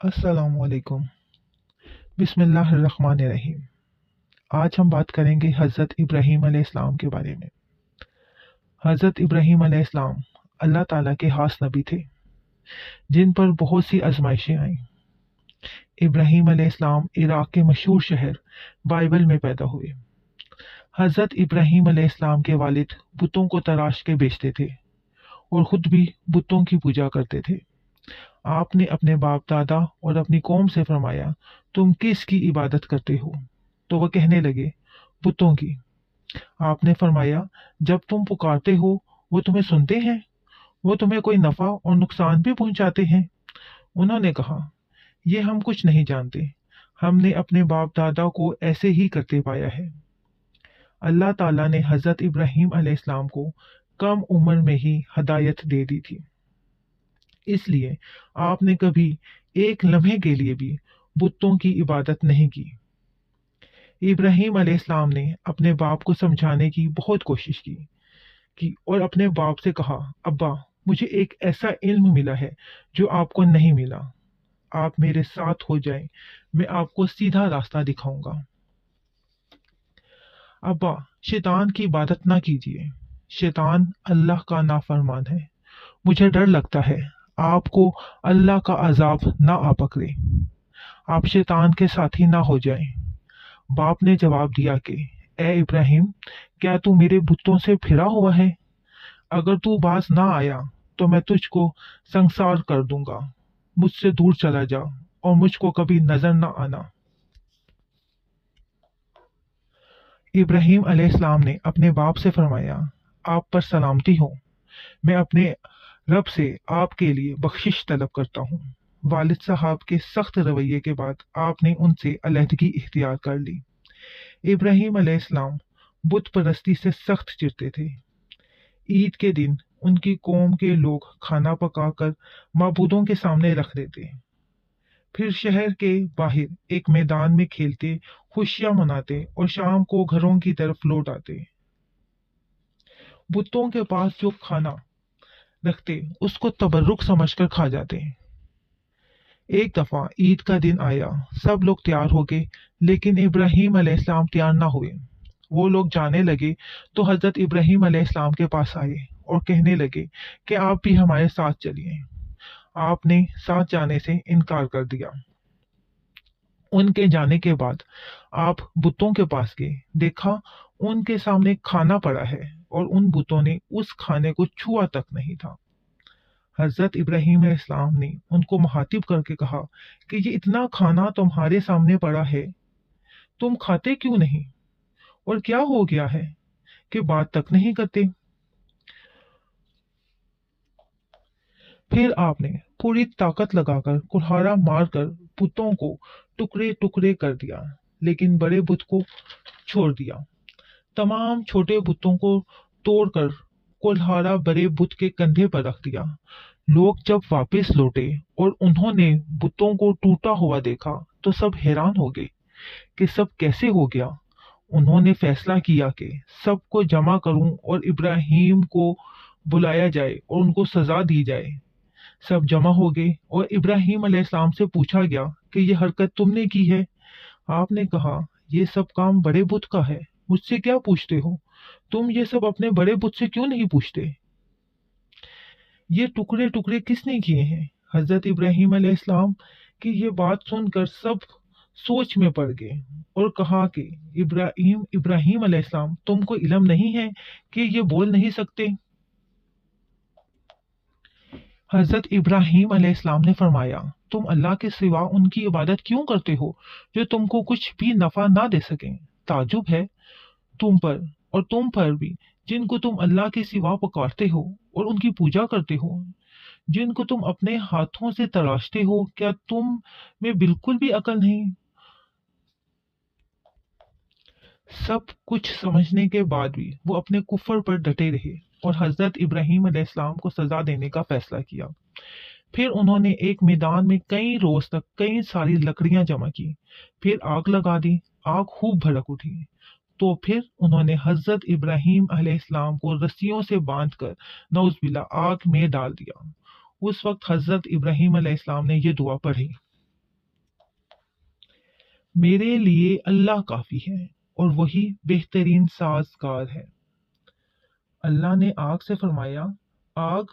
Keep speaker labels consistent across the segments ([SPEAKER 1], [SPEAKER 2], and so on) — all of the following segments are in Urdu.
[SPEAKER 1] السلام علیکم۔ بسم اللہ الرحمن الرحیم۔ آج ہم بات کریں گے حضرت ابراہیم علیہ السلام کے بارے میں۔ حضرت ابراہیم علیہ السلام اللہ تعالیٰ کے خاص نبی تھے جن پر بہت سی آزمائشیں آئیں۔ ابراہیم علیہ السلام عراق کے مشہور شہر بائبل میں پیدا ہوئے۔ حضرت ابراہیم علیہ السلام کے والد بتوں کو تراش کے بیچتے تھے اور خود بھی بتوں کی پوجا کرتے تھے۔ آپ نے اپنے باپ دادا اور اپنی قوم سے فرمایا، تم کس کی عبادت کرتے ہو؟ تو وہ کہنے لگے، بتوں کی۔ آپ نے فرمایا، جب تم پکارتے ہو وہ تمہیں سنتے ہیں؟ وہ تمہیں کوئی نفع اور نقصان بھی پہنچاتے ہیں؟ انہوں نے کہا، یہ ہم کچھ نہیں جانتے، ہم نے اپنے باپ دادا کو ایسے ہی کرتے پایا ہے۔ اللہ تعالیٰ نے حضرت ابراہیم علیہ السلام کو کم عمر میں ہی ہدایت دے دی تھی، اس لیے آپ نے کبھی ایک لمحے کے لیے بھی بتوں کی عبادت نہیں کی۔ ابراہیم علیہ السلام نے اپنے باپ کو سمجھانے کی بہت کوشش کی اور اپنے باپ سے کہا، ابا، مجھے ایک ایسا علم ملا ہے جو آپ کو نہیں ملا، آپ میرے ساتھ ہو جائیں، میں آپ کو سیدھا راستہ دکھاؤں گا۔ ابا، شیطان کی عبادت نہ کیجیے، شیطان اللہ کا نافرمان ہے، مجھے ڈر لگتا ہے آپ کو اللہ کا عذاب نہ آ پکڑے، آپ شیطان کے ساتھی نہ ہو جائیں۔ باپ نے جواب دیا کہ اے ابراہیم، کیا تو میرے بتوں سے پھرا ہوا ہے؟ اگر تو باز نہ آیا تو میں تجھ کو سنسار کر دوں گا، مجھ سے دور چلا جا اور مجھ کو کبھی نظر نہ آنا۔ ابراہیم علیہ السلام نے اپنے باپ سے فرمایا، آپ پر سلامتی ہو، میں اپنے رب سے آپ کے لیے بخشش طلب کرتا ہوں۔ والد صاحب کے سخت رویے کے بعد آپ نے ان سے علیحدگی اختیار کر لی۔ ابراہیم علیہ السلام بت پرستی سے سخت چڑھتے تھے۔ عید کے دن ان کی قوم کے لوگ کھانا پکا کر معبودوں کے سامنے رکھ دیتے، پھر شہر کے باہر ایک میدان میں کھیلتے، خوشیاں مناتے اور شام کو گھروں کی طرف لوٹ آتے۔ بتوں کے پاس جو کھانا رکھتے اس کو تبرک سمجھ کر کھا جاتے۔ ایک دفعہ عید کا دن آیا، سب لوگ تیار ہو گئے، لیکن ابراہیم علیہ السلام تیار نہ ہوئے۔ وہ لوگ جانے لگے تو حضرت ابراہیم علیہ السلام کے پاس آئے اور کہنے لگے کہ آپ بھی ہمارے ساتھ چلیے۔ آپ نے ساتھ جانے سے انکار کر دیا۔ ان کے جانے کے بعد آپ بتوں کے پاس گئے، دیکھا ان کے سامنے کھانا پڑا ہے اور ان بتوں نے اس کھانے کو چھوا تک نہیں تھا۔ حضرت ابراہیم علیہ السلام نے ان کو مخاطب کر کے کہا کہ یہ اتنا کھانا تمہارے سامنے پڑا ہے، تم کھاتے کیوں نہیں؟ اور کیا ہو گیا ہے کہ بات تک نہیں کرتے؟ پھر آپ نے پوری طاقت لگا کر کلہاڑا مار کر بتوں کو ٹکڑے ٹکڑے کر دیا، لیکن بڑے بت کو چھوڑ دیا۔ تمام چھوٹے بتوں کو توڑ کر کلہاڑا بڑے بت کے کندھے پر رکھ دیا۔ لوگ جب واپس لوٹے اور انہوں نے بتوں کو ٹوٹا ہوا دیکھا تو سب حیران ہو گئے کہ سب کیسے ہو گیا۔ انہوں نے فیصلہ کیا کہ سب کو جمع کروں اور ابراہیم کو بلایا جائے اور ان کو سزا دی جائے۔ سب جمع ہو گئے اور ابراہیم علیہ السلام سے پوچھا گیا کہ یہ حرکت تم نے کی ہے؟ آپ نے کہا، یہ سب کام بڑے بت کا ہے، مجھ سے کیا پوچھتے ہو؟ تم یہ سب اپنے بڑے بت سے کیوں نہیں پوچھتے؟ یہ ٹکڑے ٹکڑے کس نے کیے ہیں؟ حضرت ابراہیم علیہ السلام کی یہ بات سن کر سب سوچ میں پڑ گئے اور کہا کہ ابراہیم علیہ السلام، تم کو علم نہیں ہے کہ یہ بول نہیں سکتے؟ حضرت ابراہیم علیہ السلام نے فرمایا، تم اللہ کے سوا ان کی عبادت کیوں کرتے ہو جو تم کو کچھ بھی نفع نہ دے سکیں؟ تعجب ہے تم پر اور تم پر بھی، جن کو تم اللہ کے سوا پکارتے ہو اور ان کی پوجا کرتے ہو، جن کو تم اپنے ہاتھوں سے تراشتے ہو، کیا تم میں بالکل بھی عقل نہیں؟ سب کچھ سمجھنے کے بعد بھی وہ اپنے کفر پر ڈٹے رہے اور حضرت ابراہیم علیہ السلام کو سزا دینے کا فیصلہ کیا۔ پھر انہوں نے ایک میدان میں کئی روز تک کئی ساری لکڑیاں جمع کی، پھر آگ لگا دی، آگ خوب بھڑک اٹھی، تو پھر انہوں نے حضرت ابراہیم علیہ السلام کو رسیوں سے باندھ کر نعوذ باللہ آگ میں ڈال دیا۔ اس وقت حضرت ابراہیم علیہ السلام نے یہ دعا پڑھی، میرے لیے اللہ کافی ہے اور وہی بہترین سازگار ہے۔ اللہ نے آگ سے فرمایا، آگ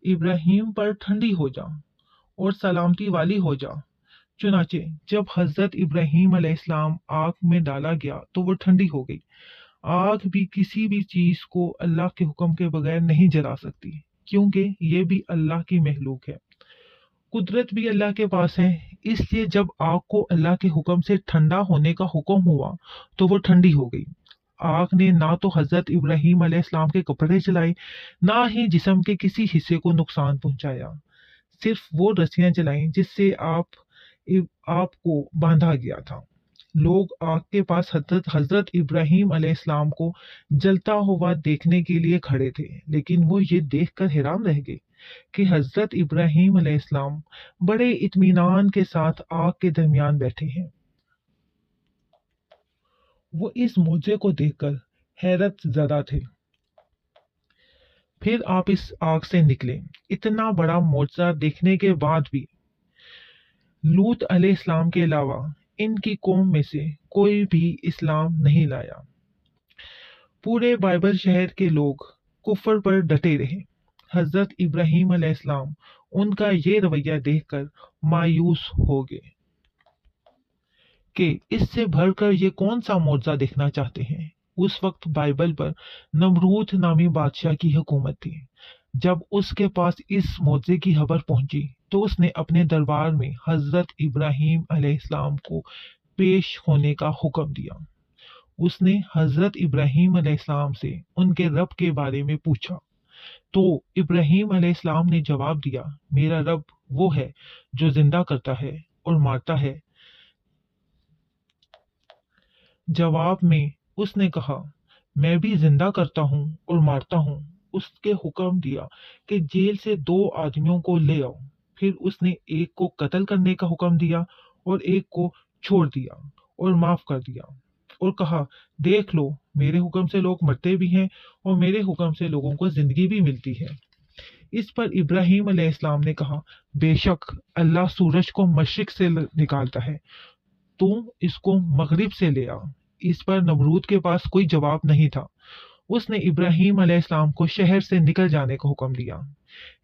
[SPEAKER 1] ابراہیم پر ٹھنڈی ہو جا اور سلامتی والی ہو جا۔ چنانچہ جب حضرت ابراہیم علیہ السلام آگ میں ڈالا گیا تو وہ ٹھنڈی ہو گئی۔ آگ بھی کسی بھی چیز کو اللہ کے حکم کے بغیر نہیں جلا سکتی، کیونکہ یہ بھی اللہ کی مخلوق ہے۔ قدرت بھی اللہ کے پاس ہے، اس لیے جب آگ کو اللہ کے حکم سے ٹھنڈا ہونے کا حکم ہوا تو وہ ٹھنڈی ہو گئی۔ آگ نے نہ تو حضرت ابراہیم علیہ السلام کے کپڑے جلائے، نہ ہی جسم کے کسی حصے کو نقصان پہنچایا، صرف وہ رسیاں جلائیں جس سے آپ کو باندھا گیا تھا۔ لوگ آگ کے پاس حضرت ابراہیم علیہ السلام کو جلتا ہوا دیکھنے کے لیے کھڑے تھے، لیکن وہ یہ دیکھ کر حیران رہ گئے کہ حضرت ابراہیم علیہ السلام بڑے اطمینان کے ساتھ آگ کے درمیان بیٹھے ہیں۔ وہ اس معجزے کو دیکھ کر حیرت زدہ تھے۔ پھر آپ اس آگ سے نکلے۔ اتنا بڑا معجزہ دیکھنے کے بعد بھی لوط علیہ السلام کے علاوہ ان کی قوم میں سے کوئی بھی اسلام نہیں لایا۔ پورے بائبل شہر کے لوگ کفر پر ڈٹے رہے۔ حضرت ابراہیم علیہ السلام ان کا یہ رویہ دیکھ کر مایوس ہو گئے کہ اس سے بڑھ کر یہ کون سا معجزہ دیکھنا چاہتے ہیں۔ اس وقت بائبل پر نمرود نامی بادشاہ کی حکومت تھی۔ جب اس کے پاس اس معجزے کی خبر پہنچی تو اس نے اپنے دربار میں حضرت ابراہیم علیہ السلام کو پیش ہونے کا حکم دیا۔ اس نے حضرت ابراہیم علیہ السلام سے ان کے رب کے بارے میں پوچھا تو ابراہیم علیہ السلام نے جواب دیا، میرا رب وہ ہے جو زندہ کرتا ہے اور مارتا ہے۔ جواب میں اس نے کہا، میں بھی زندہ کرتا ہوں اور مارتا ہوں۔ اس کے حکم دیا کہ جیل سے 2 آدمیوں کو لے آؤ۔ پھر اس نے ایک کو قتل کرنے کا حکم دیا اور ایک کو چھوڑ دیا اور معاف کر دیا، اور کہا، دیکھ لو، میرے حکم سے لوگ مرتے بھی ہیں اور میرے حکم سے لوگوں کو زندگی بھی ملتی ہے۔ اس پر ابراہیم علیہ السلام نے کہا، بے شک اللہ سورج کو مشرق سے نکالتا ہے، تو اس کو مغرب سے لے آ۔ اس پر نمرود کے پاس کوئی جواب نہیں تھا۔ اس نے ابراہیم علیہ السلام کو شہر سے نکل جانے کا حکم دیا۔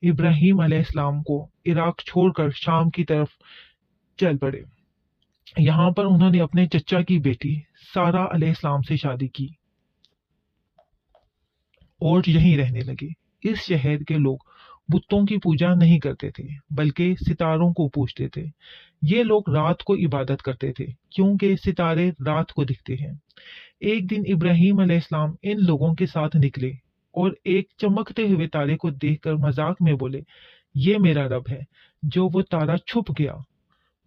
[SPEAKER 1] ابراہیم علیہ السلام کو عراق چھوڑ کر شام کی طرف چل پڑے۔ یہاں پر انہوں نے اپنے چچا کی بیٹی سارہ علیہ السلام سے شادی کی اور یہیں رہنے لگے۔ اس شہر کے لوگ بتوں کی پوجا نہیں کرتے تھے بلکہ ستاروں کو پوجتے تھے۔ یہ لوگ رات کو عبادت کرتے تھے کیونکہ ستارے رات کو دکھتے ہیں۔ ایک دن ابراہیم علیہ السلام ان لوگوں کے ساتھ نکلے اور ایک چمکتے ہوئے تارے کو دیکھ کر مذاق میں بولے، یہ میرا رب ہے۔ جو وہ تارا چھپ گیا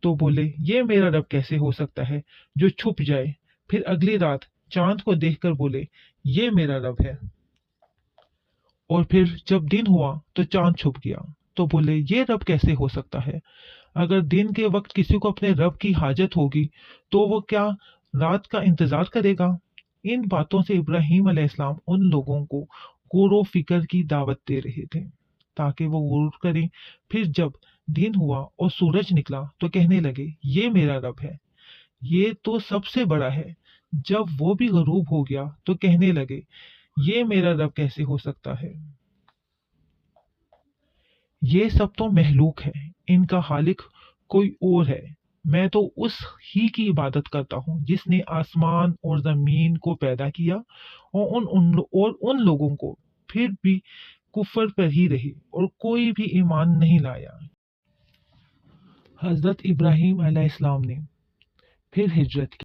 [SPEAKER 1] تو بولے، یہ میرا رب کیسے ہو سکتا ہے جو چھپ جائے۔ پھر اگلی رات چاند کو دیکھ کر بولے، یہ میرا رب ہے۔ اور پھر جب دن ہوا تو چاند چھپ گیا تو بولے، یہ رب کیسے ہو سکتا ہے۔ اگر دن کے وقت کسی کو اپنے رب کی حاجت ہوگی تو وہ کیا رات کا انتظار کرے گا؟ ان باتوں سے ابراہیم علیہ السلام ان لوگوں کو غور و فکر کی دعوت دے رہے تھے تاکہ وہ غور کریں۔ پھر جب دن ہوا اور سورج نکلا تو کہنے لگے، یہ میرا رب ہے، یہ تو سب سے بڑا ہے۔ جب وہ بھی غروب ہو گیا تو کہنے لگے، یہ میرا رب کیسے ہو سکتا ہے۔ یہ سب تو مخلوق ہے، ان کا خالق کوئی اور ہے۔ میں تو اس ہی کی عبادت کرتا ہوں جس نے آسمان اور زمین کو پیدا کیا، اور ان لوگوں کو پھر بھی کفر پر ہی رہے اور کوئی بھی ایمان نہیں لایا۔ حضرت ابراہیم علیہ السلام نے پھر ہجرت کی۔